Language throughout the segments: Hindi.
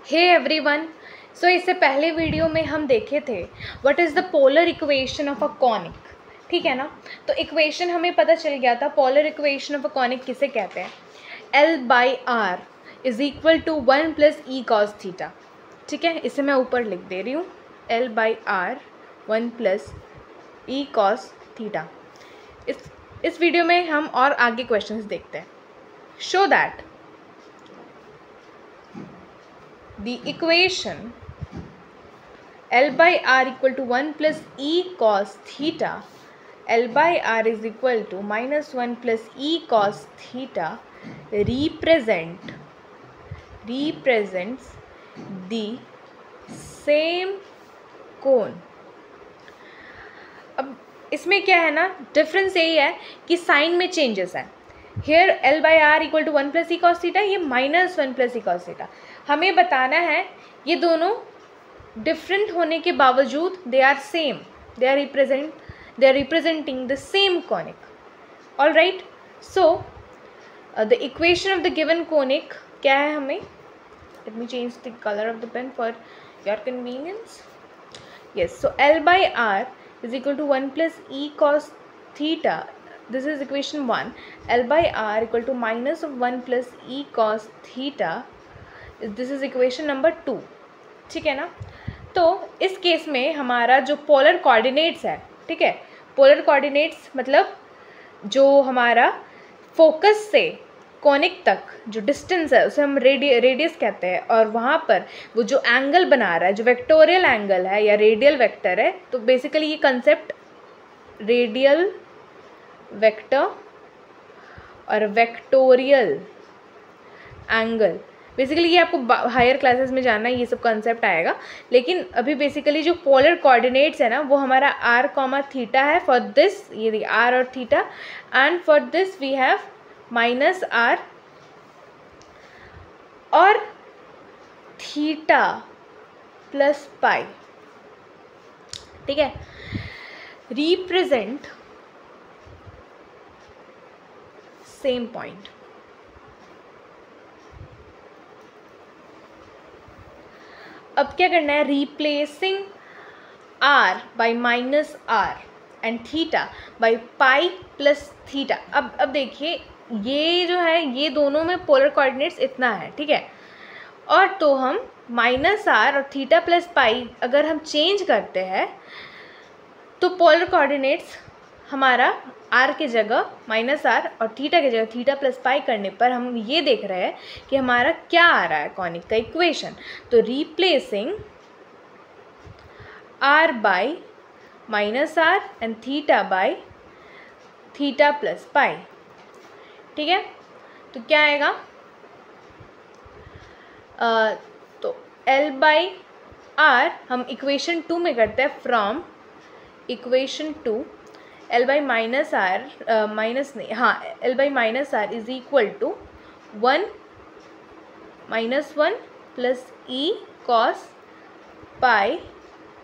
हे एवरीवन, सो इससे पहले वीडियो में हम देखे थे what is the polar equation of a conic. ठीक है ना। तो इक्वेशन हमें पता चल गया था, polar equation of a conic किसे कहते हैं। L/R is equal to 1 plus e cos theta. ठीक है, इसे मैं ऊपर लिख दे रही हूँ, L/R 1 plus e cos theta. इस वीडियो में हम और आगे क्वेश्चंस देखते हैं। Show that the equation L/R equal to 1 plus e cos theta, L/R is equal to minus 1 plus e cos theta represents the same cone। अब इसमें क्या है ना, डिफरेंस यही है कि साइन में चेंजेस है। Here L/R equal to 1 plus e cos theta, ये minus 1 plus e cos theta. हमें बताना है ये दोनों डिफरेंट होने के बावजूद they are same, they are representing the same conic. All right, so the equation of the given conic क्या है हमें, let me change the colour of the pen for your convenience. Yes, so L/R is equal to 1 plus e cos theta, this is equation 1. L/R equal to minus of 1 plus e cos theta, this is equation number 2. ठीक है ना। तो इस केस में हमारा जो पोलर कोऑर्डिनेट्स है, ठीक है, पोलर कोऑर्डिनेट्स मतलब जो हमारा फोकस से कॉनिक तक जो डिस्टेंस है उसे हम रेडियस कहते हैं, और वहाँ पर वो जो एंगल बना रहा है, जो वेक्टोरियल एंगल है या रेडियल वेक्टर है, तो बेसिकली ये कंसेप्ट रेडियल वेक्टर और वेक्टोरियल एंगल, बेसिकली ये आपको हायर क्लासेस में जानना है, ये सब कंसेप्ट आएगा। लेकिन अभी बेसिकली जो पोलर कोऑर्डिनेट्स है ना, वो हमारा r कॉमा थीटा है फॉर दिस, ये r और theta, and for this we have minus r और थीटा प्लस पाई। ठीक है, रिप्रेजेंट सेम पॉइंट। अब क्या करना है, replacing r by minus r and theta by pi plus theta. अब देखिए, ये जो है ये दोनों में पोलर कोऑर्डिनेट्स इतना है, ठीक है, और तो हम माइनस r और थीटा प्लस पाई अगर हम चेंज करते हैं तो पोलर कोऑर्डिनेट्स हमारा r के जगह माइनस r और थीटा के जगह थीटा प्लस पाई करने पर हम ये देख रहे हैं कि हमारा क्या आ रहा है कॉनिक का इक्वेशन। तो replacing r by minus r and theta by theta plus pi. ठीक है, तो क्या आएगा, तो L/R हम इक्वेशन 2 में करते हैं, from equation 2 L by minus r minus नहीं, हाँ, L by minus r is equal to 1 minus 1 plus e cos pi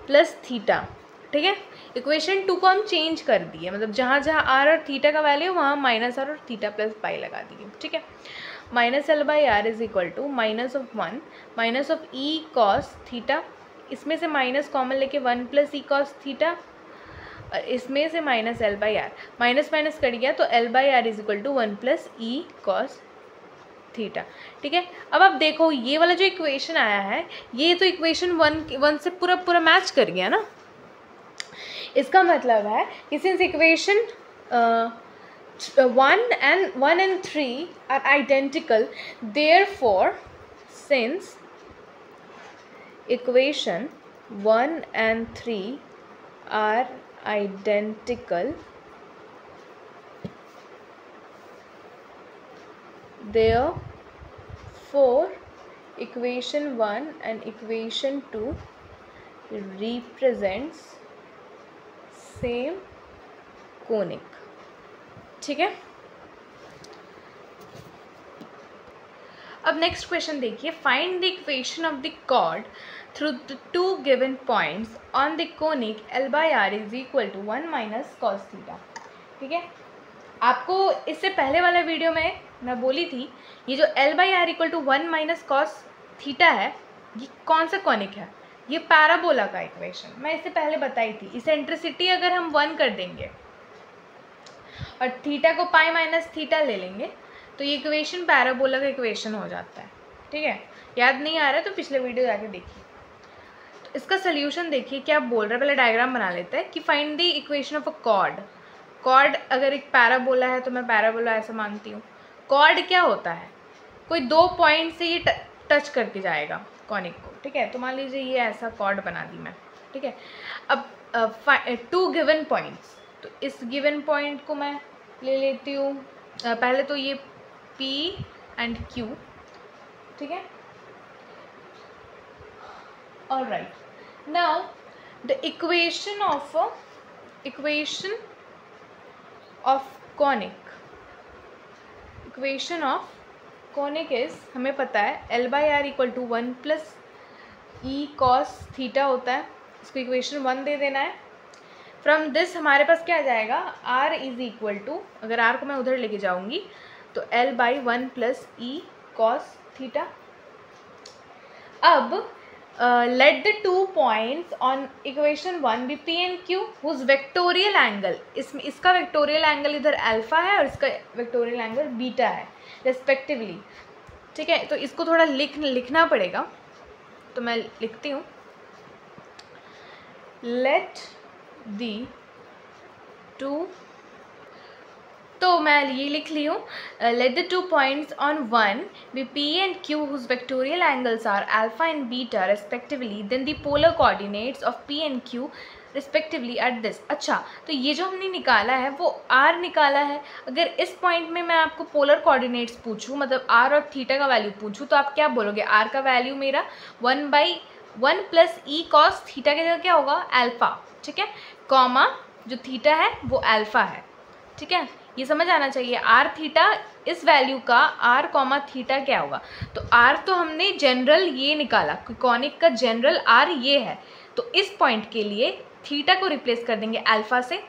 plus theta. ठीक है, इक्वेशन 2 को हम चेंज कर दिए, मतलब जहाँ जहाँ r और थीटा का वैल्यू वहाँ माइनस r और थीटा प्लस पाई लगा दिए। ठीक है, minus L/R is equal to minus of 1 minus of e cos theta, इसमें से माइनस कॉमन लेके 1 प्लस ई कॉस थीटा, इसमें से minus L/R, minus minus cut गया तो L/R is equal to 1 plus e cos theta. ठीक है, अब आप देखो ये वाला जो इक्वेशन आया है, ये तो इक्वेशन 1 से पूरा मैच कर गया ना। इसका मतलब है कि since equation 1 and 3 are identical, therefore since equation 1 and 3 are identical, therefore equation 1 and equation 2 represents same conic। ठीक है, अब नेक्स्ट क्वेश्चन देखिए, find the equation of the chord through the two given points on the conic L/R is equal to 1 minus cos theta. ठीक है, आपको इससे पहले वाला वीडियो में मैं बोली थी, ये जो L/R equal to 1 minus cos theta है, ये कौन सा कॉनिक है? ये पैराबोला का इक्वेशन, मैं इससे पहले बताई थी। इसेंट्रिसिटी अगर हम 1 कर देंगे और थीटा को पाई माइनस थीटा ले लेंगे तो ये इक्वेशन पैराबोला का इक्वेशन हो जाता है। ठीक है, याद नहीं आ रहा है तो पिछले वीडियो जाके देखिए। तो इसका सोल्यूशन देखिए क्या बोल रहा है, पहले डायग्राम बना लेते हैं कि find the equation of a chord. Chord अगर एक पैराबोला है तो मैं पैराबोला ऐसा मानती हूँ। कॉर्ड क्या होता है? कोई 2 पॉइंट से ये टच करके जाएगा कॉनिक को। ठीक है, तो मान लीजिए ये ऐसा कॉर्ड बना दी मैं। ठीक है, अब 2 गिवन पॉइंट्स, तो इस गिवन पॉइंट को मैं ले लेती हूँ पहले तो ये P एंड Q। ठीक है, alright, now the equation of conic is, हमें पता है L/R = 1 + E cos थीटा होता है। इसको इक्वेशन 1 दे देना है। फ्रॉम दिस हमारे पास क्या आ जाएगा, R = अगर R को मैं उधर लेके जाऊंगी तो L/1 + E cos थीटा। अब let the 2 points on equation 1 be P and Q whose vectorial angle, इसमें इसका वेक्टोरियल एंगल इधर अल्फा है और इसका वेक्टोरियल एंगल बीटा है रेस्पेक्टिवली। ठीक है, तो इसको थोड़ा लिखना पड़ेगा, तो मैं लिखती हूँ। लेट दी 2, तो मैं ये लिख ली हूँ, let the 2 points on 1 be P and Q whose vectorial angles are alpha and beta respectively, then the polar coordinates of P and Q respectively at this. अच्छा, तो ये जो हमने निकाला है वो R निकाला है। अगर इस पॉइंट में मैं आपको पोलर कोऑर्डिनेट्स पूछूं, मतलब R और थीटा का वैल्यू पूछूं, तो आप क्या बोलोगे? R का वैल्यू मेरा 1/1 + E cos थीटा की जगह क्या होगा? अल्फ़ा। ठीक है, कॉमा जो थीटा है वो अल्फ़ा है। ठीक है, ये समझ आना चाहिए। R थीटा इस वैल्यू का R, थीटा क्या होगा? तो R तो हमने जनरल ये निकाला, कॉनिक का जनरल R ये है, तो इस पॉइंट के लिए थीटा को रिप्लेस कर देंगे अल्फ़ा से,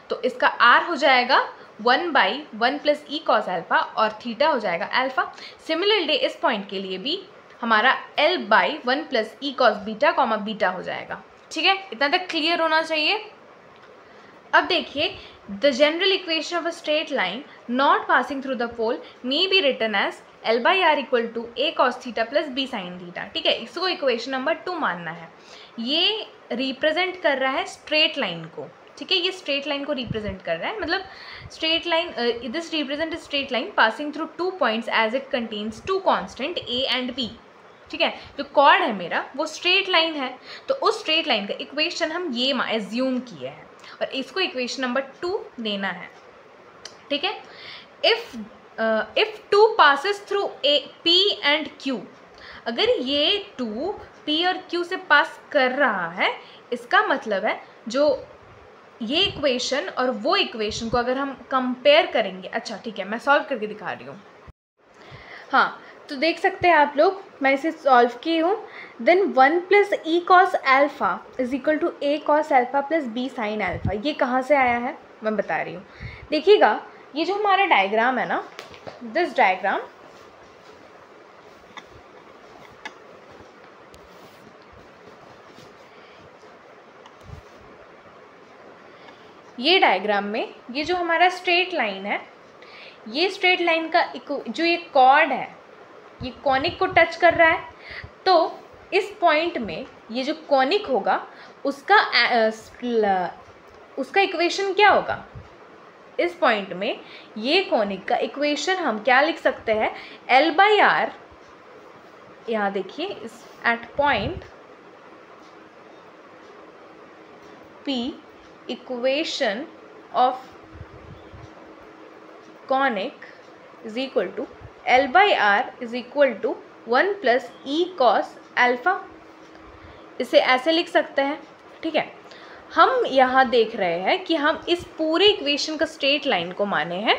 तो इसका R हो जाएगा 1/1 + E cos अल्फ़ा और थीटा हो जाएगा अल्फ़ा। सिमिलरली इस पॉइंट के लिए भी हमारा L/1 + E cos beta, beta हो जाएगा। ठीक है, इतना तक क्लियर होना चाहिए। अब देखिए, the general equation of a straight line not passing through the pole may be written as L/R = A cos theta + B sin theta. ठीक है, इसको इक्वेशन नंबर 2 मानना है। ये रिप्रेजेंट कर रहा है स्ट्रेट लाइन को। ठीक है, ये स्ट्रेट लाइन को रिप्रेजेंट कर रहा है, मतलब straight line, this represent straight line passing through 2 points as it contains 2 constant A and B। ठीक है, जो कॉर्ड है मेरा वो स्ट्रेट लाइन है, तो उस स्ट्रेट लाइन का इक्वेशन हम ये एज्यूम किए हैं और इसको इक्वेशन नंबर 2 देना है। ठीक है, if 2 passes through P and Q, अगर ये 2 P और Q से पास कर रहा है, इसका मतलब है जो ये इक्वेशन और वो इक्वेशन को अगर हम कंपेयर करेंगे। अच्छा ठीक है, मैं सॉल्व करके दिखा रही हूँ। हाँ, तो देख सकते हैं आप लोग, मैं इसे सॉल्व की हूँ। Then 1 + E cos alpha = A cos alpha + B sin alpha, ये कहाँ से आया है मैं बता रही हूँ। देखिएगा, ये जो हमारा डायग्राम है ना, दिस डायग्राम, ये डायग्राम में ये जो हमारा स्ट्रेट लाइन है, ये स्ट्रेट लाइन का जो ये कॉर्ड है, ये कॉनिक को टच कर रहा है, तो इस पॉइंट में ये जो कॉनिक होगा उसका इक्वेशन क्या होगा? इस पॉइंट में ये कॉनिक का इक्वेशन हम क्या लिख सकते हैं? L/R, यहाँ देखिए, इस at point P, equation of conic is equal to L/R = 1 + E cos alpha. इसे ऐसे लिख सकते हैं। ठीक है, हम यहाँ देख रहे हैं कि हम इस पूरे इक्वेशन का स्ट्रेट लाइन को माने हैं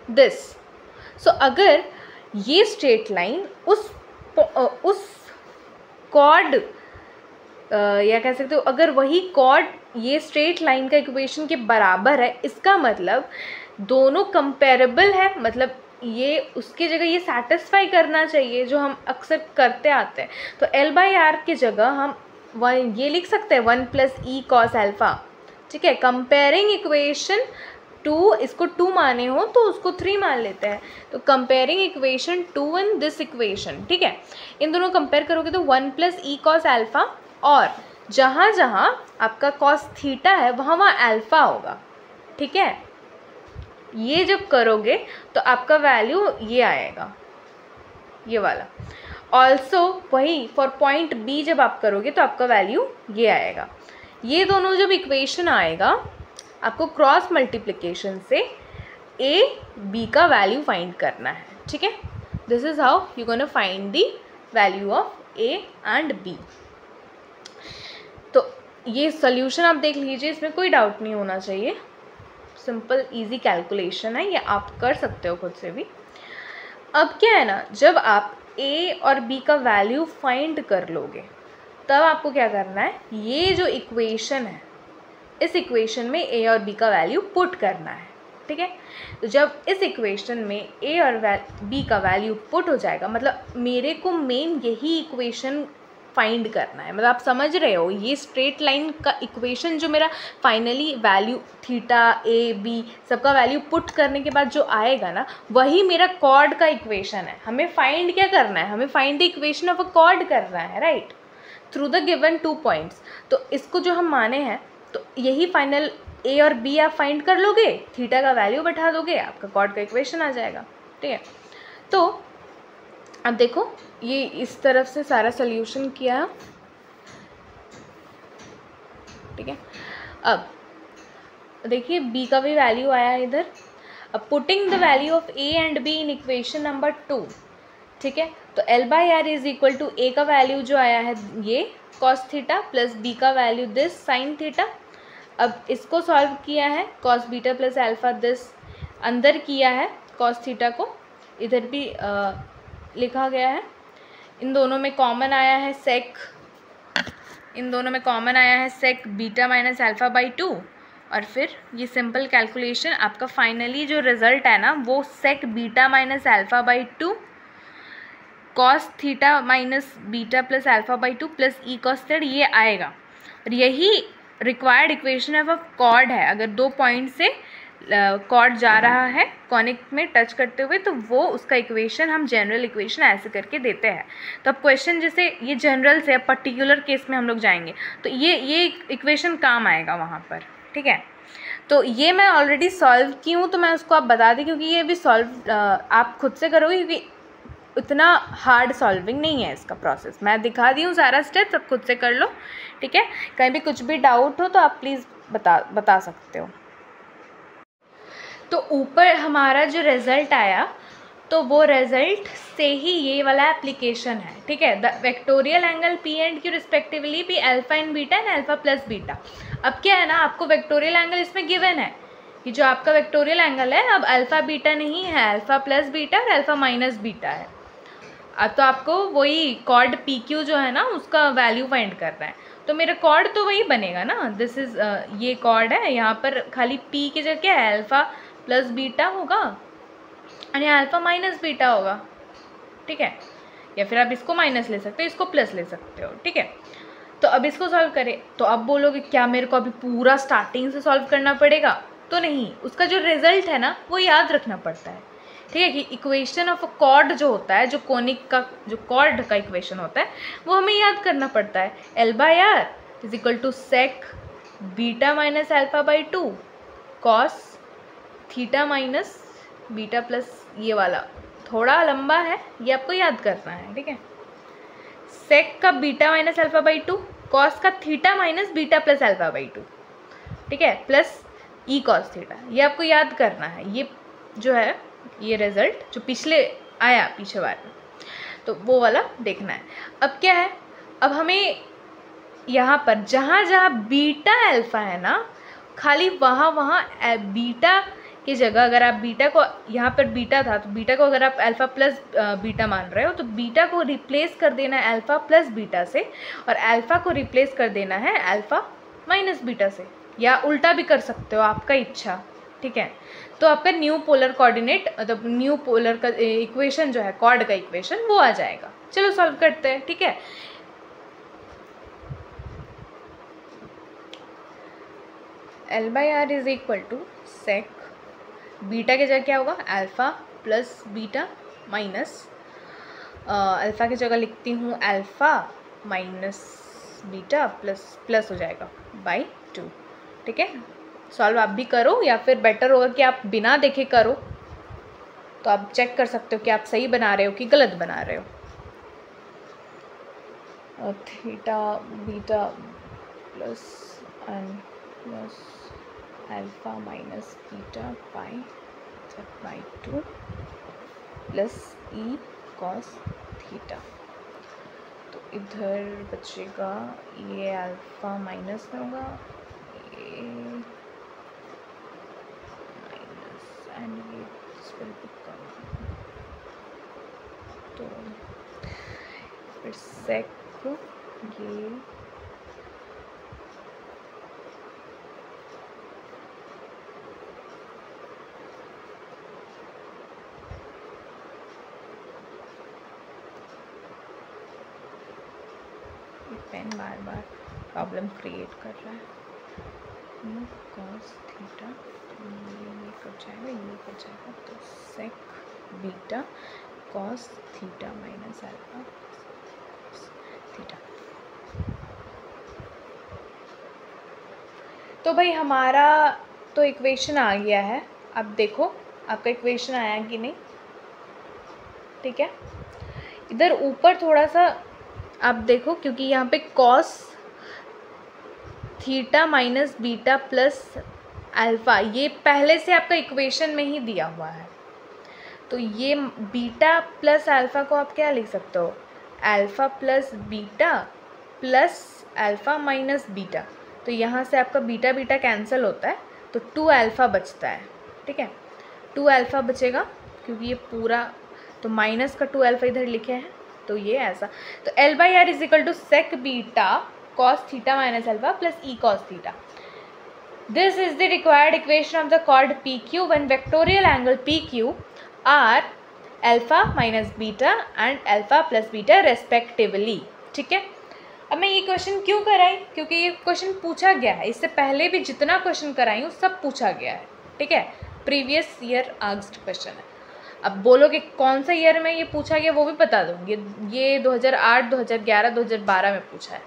दिस। सो अगर ये स्ट्रेट लाइन उस कॉर्ड या कह सकते हो, अगर वही कॉर्ड ये स्ट्रेट लाइन का इक्वेशन के बराबर है, इसका मतलब दोनों कंपेरेबल है, मतलब ये उसकी जगह ये सेटिस्फाई करना चाहिए जो हम अक्सर करते आते हैं। तो L/R की जगह हम ये लिख सकते हैं 1 + e cos अल्फ़ा, ठीक है। कंपेयरिंग इक्वेशन 2, इसको 2 माने हो तो उसको 3 मान लेते हैं। तो comparing equation 2 and this equation, ठीक है, इन दोनों कंपेयर करोगे तो 1 + e cos अल्फ़ा, और जहाँ जहाँ आपका cos थीटा है वहाँ वहाँ अल्फ़ा होगा, ठीक है। ये जब करोगे तो आपका वैल्यू ये आएगा, ये वाला। ऑल्सो वही फॉर पॉइंट बी जब आप करोगे तो आपका वैल्यू ये आएगा। ये दोनों जब इक्वेशन आएगा आपको क्रॉस मल्टीप्लिकेशन से ए बी का वैल्यू फाइंड करना है, ठीक है। This is how you gonna find the value of A and B. तो ये सोल्यूशन आप देख लीजिए, इसमें कोई डाउट नहीं होना चाहिए, सिंपल इजी कैलकुलेशन है, ये आप कर सकते हो खुद से भी। अब क्या है ना, जब आप ए और बी का वैल्यू फाइंड कर लोगे तब आपको क्या करना है, ये जो इक्वेशन है इस इक्वेशन में ए और बी का वैल्यू पुट करना है, ठीक है। तो जब इस इक्वेशन में ए और बी का वैल्यू पुट हो जाएगा, मतलब मेरे को मेन यही इक्वेशन फाइंड करना है, मतलब आप समझ रहे हो, ये स्ट्रेट लाइन का इक्वेशन जो मेरा finally value theta A B सबका वैल्यू पुट करने के बाद जो आएगा ना, वही मेरा कॉर्ड का इक्वेशन है। हमें फाइंड क्या करना है, हमें find the equation of a cord करना है, right, through the given 2 points. तो इसको जो हम माने हैं तो यही फाइनल ए और बी आप फाइंड कर लोगे, थीटा का वैल्यू बैठा दोगे, आपका कॉर्ड का इक्वेशन आ जाएगा, ठीक है। तो अब देखो ये इस तरफ से सारा सोल्यूशन किया, ठीक है। अब देखिए बी का भी वैल्यू आया इधर। अब putting the value of A and be in equation number 2, ठीक है। तो L/R इज इक्वल टू ए का वैल्यू जो आया है ये cos थीटा प्लस बी का वैल्यू दिस sin थीटा। अब इसको सॉल्व किया है cos beta plus alpha this, अंदर किया है cos थीटा को, इधर भी लिखा गया है। इन दोनों में कॉमन आया है सेक, इन दोनों में कॉमन आया है sec beta minus alpha by 2, और फिर ये सिंपल कैलकुलेशन आपका फाइनली जो रिज़ल्ट है ना वो sec beta minus alpha by 2 cos theta minus beta plus alpha by 2 plus e cos theta, ये आएगा। और यही required equation of a chord है। अगर 2 पॉइंट से कॉर्ड जा रहा है कॉनिक में टच करते हुए तो वो उसका इक्वेशन हम जनरल इक्वेशन ऐसे करके देते हैं। तो अब क्वेश्चन जैसे ये जनरल से, अब पर्टिकुलर केस में हम लोग जाएंगे तो ये इक्वेशन काम आएगा वहाँ पर, ठीक है। तो ये मैं ऑलरेडी सॉल्व की हूँ तो मैं उसको आप बता दी, क्योंकि ये भी सॉल्व आप खुद से करोगे, क्योंकि उतना हार्ड सॉल्विंग नहीं है इसका प्रोसेस। मैं दिखा दी हूँ सारा स्टेप, सब खुद से कर लो, ठीक है। कहीं भी कुछ भी डाउट हो तो आप प्लीज़ बता सकते हो। तो ऊपर हमारा जो रिज़ल्ट आया तो वो रिज़ल्ट से ही ये वाला एप्लीकेशन है, ठीक है। The vectorial angle P and Q respectively be alpha and beta and alpha plus beta. अब क्या है ना, आपको वेक्टोरियल एंगल इसमें गिवन है कि जो आपका वेक्टोरियल एंगल है अब अल्फ़ा बीटा नहीं है, अल्फ़ा प्लस बीटा और अल्फ़ा माइनस बीटा है। अब तो आपको वही कॉर्ड पी क्यू जो है ना उसका वैल्यू फाइंड करना है। तो मेरा कॉर्ड तो वही बनेगा ना, दिस इज़ ये कॉर्ड है, यहाँ पर खाली पी की जगह क्या है, अल्फ़ा प्लस बीटा होगा और यहाँ अल्फ़ा माइनस बीटा होगा, ठीक है। या फिर आप इसको माइनस ले सकते हो, इसको प्लस ले सकते हो, ठीक है। तो अब इसको सॉल्व करें तो अब बोलोगे क्या मेरे को अभी पूरा स्टार्टिंग से सॉल्व करना पड़ेगा? तो नहीं, उसका जो रिजल्ट है ना वो याद रखना पड़ता है, ठीक है। कि इक्वेशन ऑफ अ कॉर्ड जो होता है, जो कोनिक का जो कॉर्ड का इक्वेशन होता है वो हमें याद करना पड़ता है। L/R is equal to sec beta minus alpha by 2 cos theta minus beta plus, ये वाला थोड़ा लंबा है, ये आपको याद करना है, ठीक है। सेक का beta minus alpha by 2 cos का theta minus beta plus alpha by 2, ठीक है, प्लस ई कॉस थीटा, ये आपको याद करना है। ये जो है ये रिज़ल्ट जो पिछले आया पीछे बार में, तो वो वाला देखना है। अब क्या है, अब हमें यहाँ पर जहाँ जहाँ बीटा अल्फ़ा है ना, खाली वहाँ बीटा की जगह अगर आप बीटा को, यहाँ पर बीटा था तो बीटा को अगर आप अल्फ़ा प्लस बीटा मान रहे हो तो बीटा को रिप्लेस कर देना है अल्फ़ा प्लस बीटा से, और अल्फ़ा को रिप्लेस कर देना है अल्फ़ा माइनस बीटा से, या उल्टा भी कर सकते हो, आपका इच्छा, ठीक है। तो आपका न्यू पोलर कोऑर्डिनेट मतलब न्यू पोलर का इक्वेशन जो है कॉर्ड का इक्वेशन वो आ जाएगा। चलो सॉल्व करते हैं, ठीक है। L/R is equal to sec beta के जगह क्या होगा, alpha plus beta minus alpha की जगह लिखती हूँ अल्फ़ा माइनस बीटा प्लस हो जाएगा बाई 2, ठीक है। सॉल्व आप भी करो या फिर बेटर होगा कि आप बिना देखे करो, तो आप चेक कर सकते हो कि आप सही बना रहे हो कि गलत बना रहे हो। Theta beta plus n plus alpha minus beta pi by 2 plus e cos theta. तो इधर बचेगा ये अल्फ़ा माइनस में होगा, ये माइनस एंड ये विल बिकम, तो फिर सेक ये पेन बार बार प्रॉब्लम क्रिएट कर रहा है। कॉस थीटा ये कट जाएगा, ये कट जाएगा, तो sec beta cos theta minus alpha theta. तो भाई हमारा तो इक्वेशन आ गया है। अब देखो आपका इक्वेशन आया कि नहीं, ठीक है। इधर ऊपर थोड़ा सा आप देखो, क्योंकि यहाँ पे cos theta minus beta plus alpha ये पहले से आपका इक्वेशन में ही दिया हुआ है। तो ये बीटा प्लस अल्फ़ा को आप क्या लिख सकते हो, alpha plus beta plus alpha minus beta. तो यहाँ से आपका बीटा बीटा कैंसिल होता है, तो 2 अल्फ़ा बचता है, ठीक है। 2 अल्फ़ा बचेगा क्योंकि ये पूरा, तो माइनस का 2 अल्फ़ा इधर लिखे हैं, तो ये ऐसा। तो L/R is equal to sec beta cos theta minus alpha plus e cos theta. This is the required equation of the chord PQ when vectorial angle PQ are alpha minus beta and alpha plus beta respectively, ठीक है। अब मैं ये क्वेश्चन क्यों कराई, क्योंकि ये क्वेश्चन पूछा गया है, इससे पहले भी जितना क्वेश्चन कराई हूँ सब पूछा गया है, ठीक है। प्रीवियस ईयर आस्क्ड क्वेश्चन है। अब बोलोगे कौन सा ईयर में ये पूछा गया, वो भी बता दूँगी। ये 2008, 2011, 2012 में पूछा है,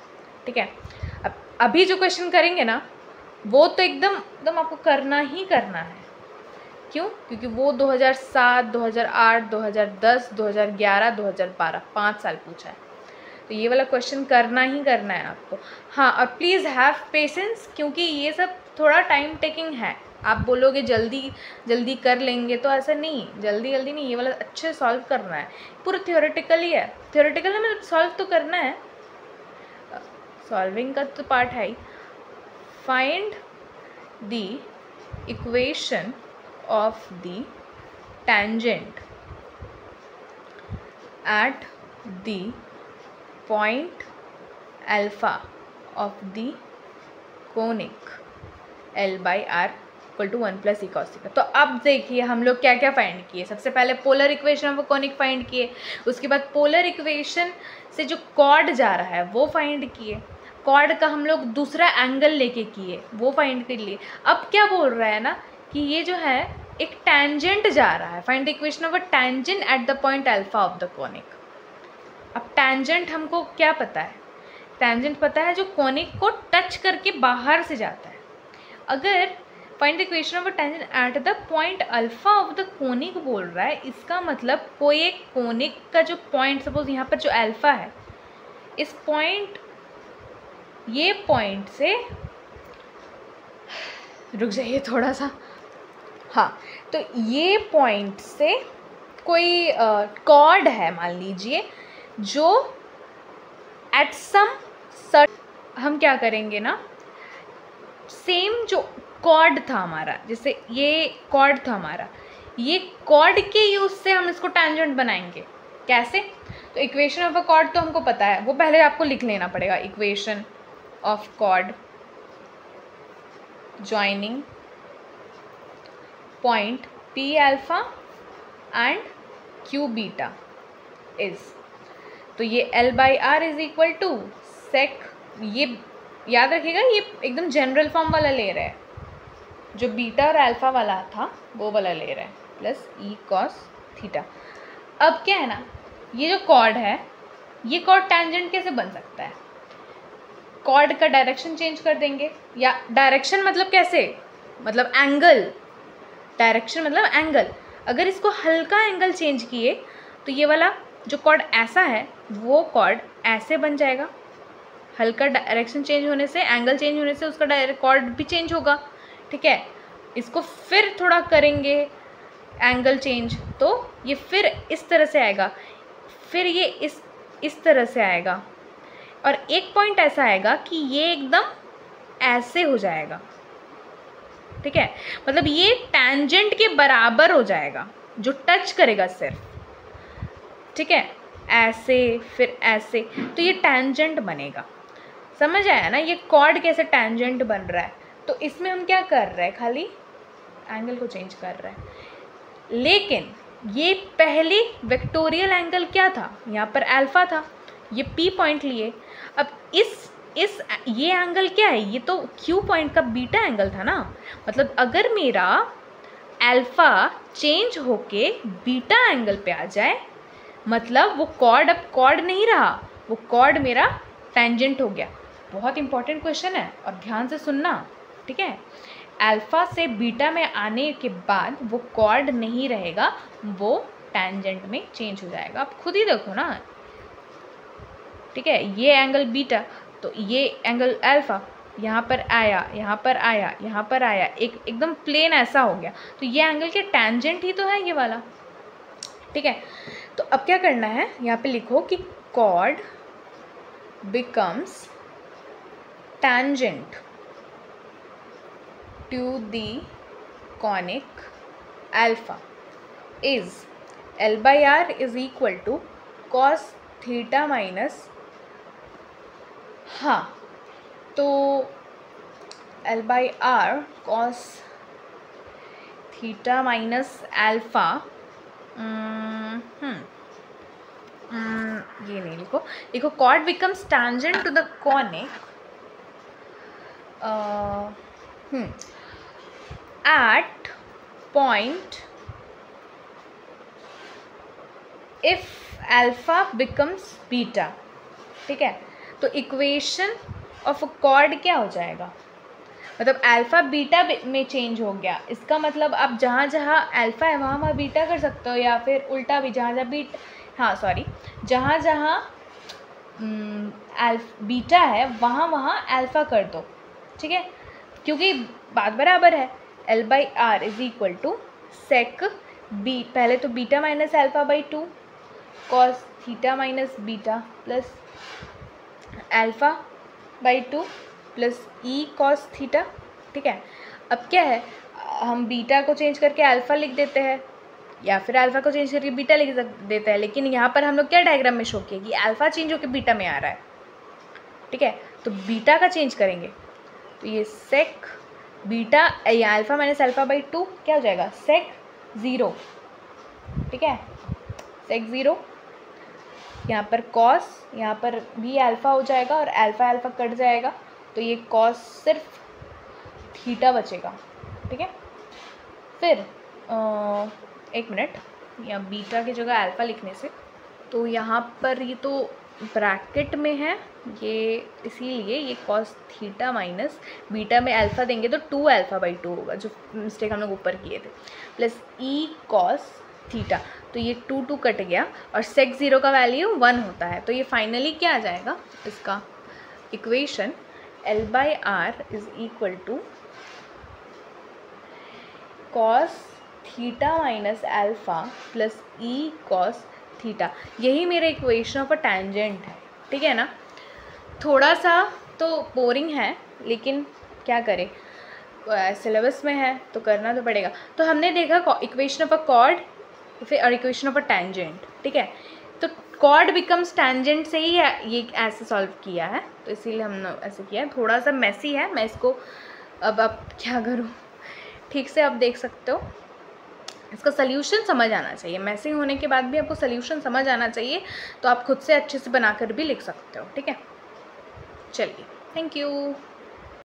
ठीक है। अब अभी जो क्वेश्चन करेंगे ना वो तो एकदम आपको करना ही करना है। क्यों? क्योंकि वो 2007, 2008, 2010, 2011, 2012 5 साल पूछा है, तो ये वाला क्वेश्चन करना ही करना है आपको। हाँ, और प्लीज़ हैव पेशेंस, क्योंकि ये सब थोड़ा टाइम टेकिंग है। आप बोलोगे जल्दी जल्दी कर लेंगे, तो ऐसा नहीं, जल्दी जल्दी नहीं, ये वाला अच्छे सॉल्व करना है। पूरा थियोरेटिकल ही है, थियोरेटिकल में मतलब सॉल्व तो करना है, सॉल्विंग का तो पार्ट है ही। Find the equation of the tangent at the point alpha of the conic L/R equal to 1 plus e cos theta. तो अब देखिए हम लोग क्या क्या फाइंड किए। सबसे पहले polar equation of conic find किए, उसके बाद पोलर इक्वेशन से जो कॉर्ड जा रहा है वो फाइंड किए, कॉर्ड का हम लोग दूसरा एंगल लेके किए, वो फाइंड कर लिए। अब क्या बोल रहा है ना कि ये जो है एक टैंजेंट जा रहा है, find the equation of a tangent at the point alpha of the conic. अब टैंजेंट हमको क्या पता है, टैंजेंट पता है जो कॉनिक को टच करके बाहर से जाता है। अगर find the equation of a tangent at the point alpha of the conic बोल रहा है, इसका मतलब कोई एक कॉनिक का जो पॉइंट, सपोज यहाँ पर जो अल्फा है, इस पॉइंट, ये पॉइंट से, रुक जाइए थोड़ा सा, हाँ, तो ये पॉइंट से कोई कॉर्ड है मान लीजिए, जो एट सम सर्ट, हम क्या करेंगे ना, सेम जो कॉर्ड था हमारा, जैसे ये कॉर्ड था हमारा, ये कॉर्ड के यूज से हम इसको टैंजेंट बनाएंगे। कैसे? तो इक्वेशन ऑफ अ कॉर्ड तो हमको पता है, वो पहले आपको लिख लेना पड़ेगा। Equation of chord joining point P alpha and Q beta is, तो ये L by R is equal to sec, ये याद रखिएगा ये एकदम जनरल फॉर्म वाला ले रहा है, जो बीटा और अल्फ़ा वाला था वो वाला ले रहा है, प्लस ई कॉस थीटा। अब क्या है ना, ये जो कॉर्ड है, ये कॉर्ड टेंजेंट कैसे बन सकता है? कॉर्ड का डायरेक्शन चेंज कर देंगे, या डायरेक्शन मतलब कैसे, मतलब एंगल, डायरेक्शन मतलब एंगल। अगर इसको हल्का एंगल चेंज किए तो ये वाला जो कॉर्ड ऐसा है वो कॉर्ड ऐसे बन जाएगा। हल्का डायरेक्शन चेंज होने से, एंगल चेंज होने से उसका डायरेक्ट कॉर्ड भी चेंज होगा, ठीक है। इसको फिर थोड़ा करेंगे एंगल चेंज, तो ये फिर इस तरह से आएगा, फिर ये इस तरह से आएगा, और एक पॉइंट ऐसा आएगा कि ये एकदम ऐसे हो जाएगा, ठीक है। मतलब ये टैंजेंट के बराबर हो जाएगा, जो टच करेगा सिर्फ, ठीक है, ऐसे फिर ऐसे, तो ये टैंजेंट बनेगा। समझ आया ना, ये कॉर्ड कैसे टैंजेंट बन रहा है। तो इसमें हम क्या कर रहे हैं, खाली एंगल को चेंज कर रहे हैं। लेकिन ये पहले वेक्टोरियल एंगल क्या था, यहाँ पर अल्फ़ा था, ये P पॉइंट लिए। अब ये एंगल क्या है, ये तो Q पॉइंट का बीटा एंगल था ना। मतलब अगर मेरा अल्फ़ा चेंज होके बीटा एंगल पे आ जाए, मतलब वो कॉर्ड अब कॉर्ड नहीं रहा, वो कॉर्ड मेरा टेंजेंट हो गया। बहुत इंपॉर्टेंट क्वेश्चन है और ध्यान से सुनना, ठीक है। अल्फ़ा से बीटा में आने के बाद वो कॉर्ड नहीं रहेगा, वो टेंजेंट में चेंज हो जाएगा। आप खुद ही देखो ना, ठीक है। ये एंगल बीटा, तो ये एंगल अल्फ़ा, यहाँ पर आया, यहाँ पर आया, यहाँ पर आया, एकदम प्लेन ऐसा हो गया, तो ये एंगल के टेंजेंट ही तो है ये वाला, ठीक है। तो अब क्या करना है, यहाँ पे लिखो कि chord becomes tangent to the conic alpha is L by R is equal to cos theta minus, हाँ तो L by R cos theta minus alpha, ये नहीं लिखो chord becomes tangent to the conic at point if alpha becomes beta, ठीक है। तो इक्वेशन ऑफ कॉर्ड क्या हो जाएगा, मतलब अल्फ़ा बीटा में चेंज हो गया। इसका मतलब आप जहाँ जहाँ अल्फ़ा है वहाँ वहाँ बीटा कर सकते हो, या फिर उल्टा भी, जहाँ जहाँ जहाँ जहाँ बीटा है वहाँ वहाँ अल्फ़ा कर दो, ठीक है, क्योंकि बात बराबर है। L by R is equal to sec b, पहले तो beta minus alpha by 2 cos theta minus beta plus alpha by 2 plus e cos theta, ठीक है। अब क्या है, हम बीटा को चेंज करके अल्फ़ा लिख देते हैं, या फिर अल्फ़ा को चेंज करके बीटा लिख देते हैं, लेकिन यहाँ पर हम लोग क्या डायग्राम में शो किए कि अल्फ़ा चेंज होकर बीटा में आ रहा है, ठीक है। तो बीटा का चेंज करेंगे, तो ये सेक बीटा या अल्फ़ा माइनस अल्फ़ा बाई 2 क्या हो जाएगा, सेक 0, ठीक है, सेक 0। यहाँ पर कॉस, यहाँ पर भी अल्फ़ा हो जाएगा और अल्फ़ा अल्फ़ा कट जाएगा, तो ये कॉस सिर्फ थीटा बचेगा, ठीक है। फिर एक मिनट, यहाँ बीटा की जगह अल्फ़ा लिखने से, तो यहाँ पर ये तो ब्रैकेट में है ये, इसीलिए ये कॉस थीटा माइनस बीटा में अल्फ़ा देंगे तो 2 अल्फ़ा बाई 2 होगा, जो मिस्टेक हम लोग ऊपर किए थे, प्लस ई कॉस थीटा, तो ये 2 कट गया और सेक 0 का वैल्यू 1 होता है। तो ये फाइनली क्या आ जाएगा, इसका equation L by R is equal to cos theta minus alpha plus e cos theta. यही मेरा इक्वेशन ऑफ अ टैंजेंट है, ठीक है ना। थोड़ा सा तो बोरिंग है, लेकिन क्या करें, सिलेबस में है तो करना तो पड़ेगा। तो हमने देखा इक्वेशन ऑफ अ कॉर्ड फिर और इक्वेशन ऑफ अ टैंजेंट, ठीक है। तो कॉर्ड बिकम्स टैंजेंट से ही ये ऐसे सॉल्व किया है, तो इसीलिए हमने ऐसे किया है। थोड़ा सा मैसी है, मैं इसको अब क्या करूँ, ठीक से आप देख सकते हो, इसका सल्यूशन समझ आना चाहिए, मैसिंग होने के बाद भी आपको सल्यूशन समझ आना चाहिए, तो आप खुद से अच्छे से बनाकर भी लिख सकते हो। ठीक है, चलिए, थैंक यू।